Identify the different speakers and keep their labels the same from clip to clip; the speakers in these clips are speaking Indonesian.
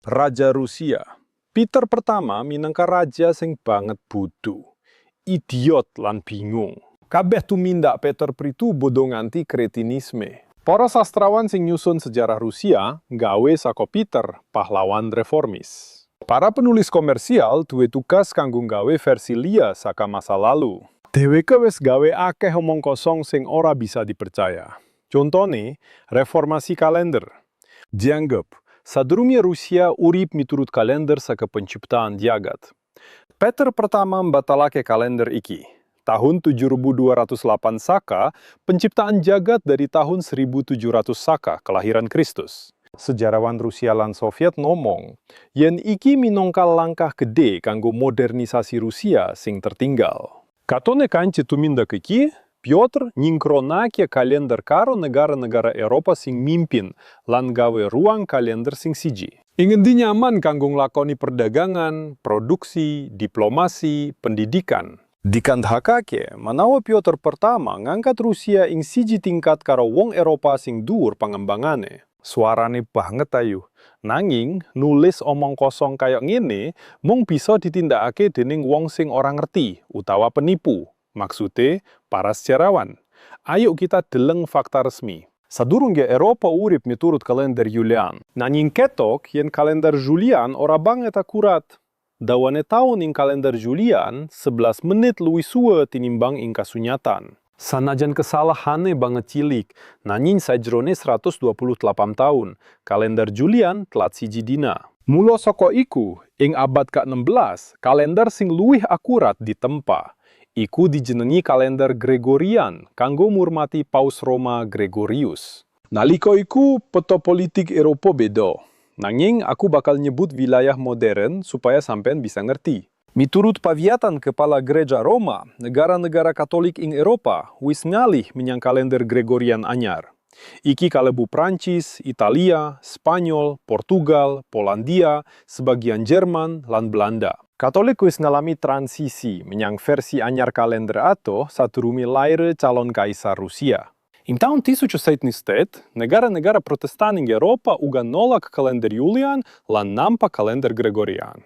Speaker 1: Raja Rusia. Peter pertama minangka raja sing banget bodoh, idiot lan bingung. Kabeh tumindak Peter Pritu bodoh nganti kretinisme. Para sastrawan sing nyusun sejarah Rusia nggawe saka Peter pahlawan reformis. Para penulis komersial duwe tugas kanggo nggawe versi liya saka masa lalu. Dheweke wis gawe akeh omong kosong sing ora bisa dipercaya. Contone, reformasi kalender. Dianggep sadurunge Rusia urip miturut kalender saka penciptaan jagat. Peter pertama mbatalake kalender iki. Tahun 7208 Saka, penciptaan jagat dari tahun 1700 Saka, kelahiran Kristus. Sejarawan Rusia lan Soviet ngomong, yen iki minangka langkah gede kanggo modernisasi Rusia sing tertinggal. Katone kanci tumindak iki, Piotr nyingkronake kalender karo negara-negara Eropa sing mimpin lan gawe ruang kalender sing siji. Ingendi nyaman kanggo nglakoni perdagangan, produksi, diplomasi, pendidikan. Dikandhakake, manawa Piotr pertama ngangkat Rusia ing siji tingkat karo wong Eropa sing dhuwur pangembangane. Suarane banget ayu. Nanging, nulis omong kosong kaya ngene mung bisa ditindakake dening wong sing ora ngerti utawa penipu. Maksude, para sejarawan. Ayo kita deleng fakta resmi. Sadurunge Eropa urip miturut kalender Julian. Nanging ketok yen kalender Julian ora banget akurat. Dawane taun ing kalender Julian 11 menit luwih suwe tinimbang ing kasunyatan. Sanajan kesalahane banget cilik, nanging sajrone 128 tahun, kalender Julian telat siji dina. Mula saka iku, ing abad ke-16, kalender sing luwih akurat ditempa. Iku dijenengi kalender Gregorian, kanggo ngurmati Paus Roma Gregorius. Nalika iku, peta politik Eropa beda. Nanging aku bakal nyebut wilayah modern supaya sampean bisa ngerti. Miturut pawiatan Kepala Gereja Roma, negara-negara Katolik ing Eropa wis ngalih menyang kalender Gregorian anyar. Iki kalebu Prancis, Italia, Spanyol, Portugal, Polandia, sebagian Jerman, lan Belanda. Katolik wis ngalami transisi menyang versi anyar kalender ato sadurunge laire calon kaisar Rusia. Ing tahun 1900, negara-negara Protestan ing Eropa uga nolak kalender Julian lan nampa kalender Gregorian.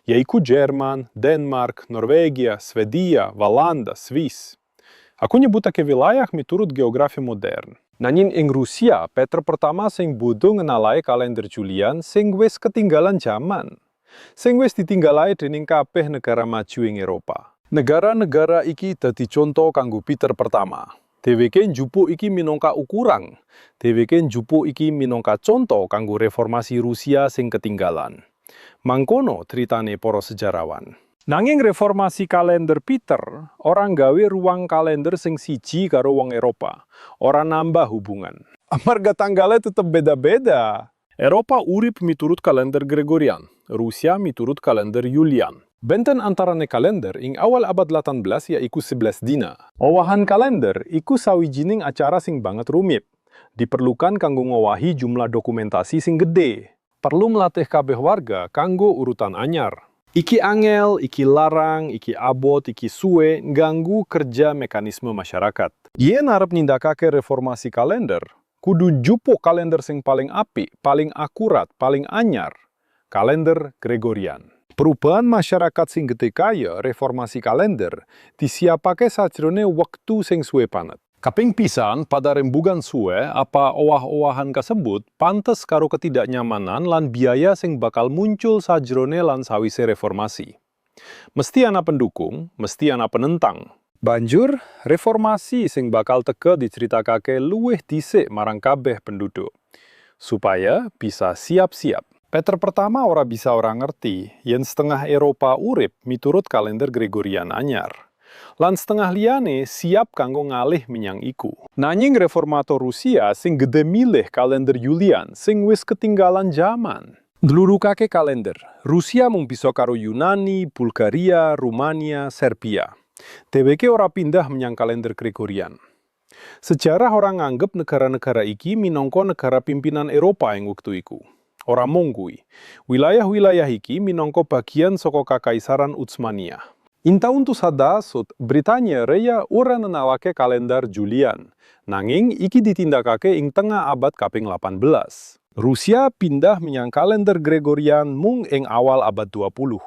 Speaker 1: Yaiku Jerman, Denmark, Norwegia, Swedia, Walanda, Swiss. Aku nyebutake wilayah miturut geografi modern. Nanging ing Rusia, Peter pertama sing bodo ngenalai kalender Julian sing wis ketinggalan zaman. Sing wis ditinggalae dening kabeh negara maju ing Eropa. Negara-negara iki dadi contoh kanggo Peter pertama. Dheweke njupuk iki minangka ukuran. Dheweke njupuk iki minangka contoh kanggo reformasi Rusia sing ketinggalan. Mangkono ceritane para sejarawan. Nanging reformasi kalender Peter, orang gawe ruang kalender sing siji karo wong Eropa. Ora nambah hubungan. Amarga tanggalnya tetep beda-beda. Eropa urip miturut kalender Gregorian, Rusia miturut kalender Julian. Benten antarane kalender ing awal abad 18 yaiku 11 dina. Owahan kalender iku sawijining acara sing banget rumit. Diperlukan kanggo ngowahi jumlah dokumentasi sing gede. Perlu melatih kabeh warga kanggo urutan anyar. Iki angel, iki larang, iki abot, iki suwe, ganggu kerja mekanisme masyarakat. Yen arep nindakake reformasi kalender, kudu njupuk kalender sing paling apik, paling akurat, paling anyar. Kalender Gregorian. Perubahan masyarakat sing gede kaya reformasi kalender disiapake sajrone wektu sing suwe panet. Kaping pisan, pada rembugan suwe, apa owah-owahan kasebut pantes karo ketidaknyamanan lan biaya sing bakal muncul sajrone lan sawise reformasi. Mesti ana pendukung, mesti ana penentang. Banjur, reformasi sing bakal teka diceritakake luwih dhisik marang kabeh penduduk. Supaya bisa siap-siap. Peter pertama ora bisa ora ngerti yen setengah Eropa urip miturut kalender Gregorian anyar. Lan setengah liyane siap kanggo ngalih menyang iku. Nanging reformator Rusia sing gede milih kalender Julian sing wis ketinggalan zaman. Dlurukake kalender, Rusia mung bisa karo Yunani, Bulgaria, Rumania, Serbia. Dheweke ora pindah menyang kalender Gregorian. Sejarah orang nganggep negara-negara iki minangka negara pimpinan Eropa ing wektu iku. Ora mung kuwi, wilayah-wilayah iki minangka bagian saka Kakaisaran Utsmania. Ing taun tusadasut, Britania Raya ora nenawake kalender Julian, nanging iki ditindakake ing tengah abad kaping 18. Rusia pindah menyang kalender Gregorian mung ing awal abad 20,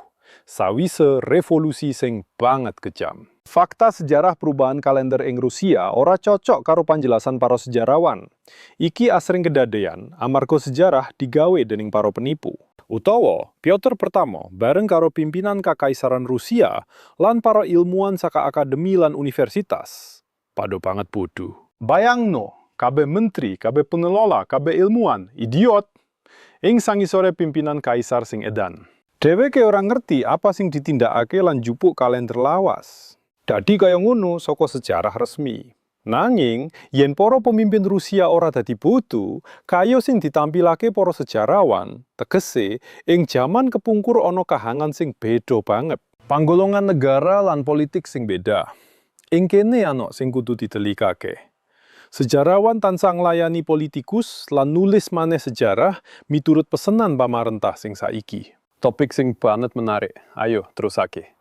Speaker 1: sawise revolusi sing banget kejam. Fakta sejarah perubahan kalender ing Rusia ora cocok karo panjelasan para sejarawan. Iki asring kedadean amarga sejarah digawe dening para penipu. Utawa, Piotr Pertama bareng karo pimpinan Kakaisaran Rusia lan para ilmuwan saka akademi lan universitas. Padha banget bodoh. Bayangno, kabeh menteri, kabeh pengelola, kabeh ilmuwan, idiot. Ing sangisore pimpinan kaisar sing edan. Dheweke ora ngerti apa sing ditindakake lan jupuk kalender lawas. Dadi kaya ngono saka sejarah resmi. Nanging, yen para pemimpin Rusia ora dadi bodo, kaya sing ditampilake para sejarawan, tegese ing jaman kepungkur ana kahangan sing beda banget. Panggolongan negara lan politik sing beda. Ing kene ana sing kudu ditelikake. Sejarawan tansah nglayani politikus lan nulis maneh sejarah miturut pesenan pamarentah sing saiki. Topik sing banget menarik. Ayo terusake.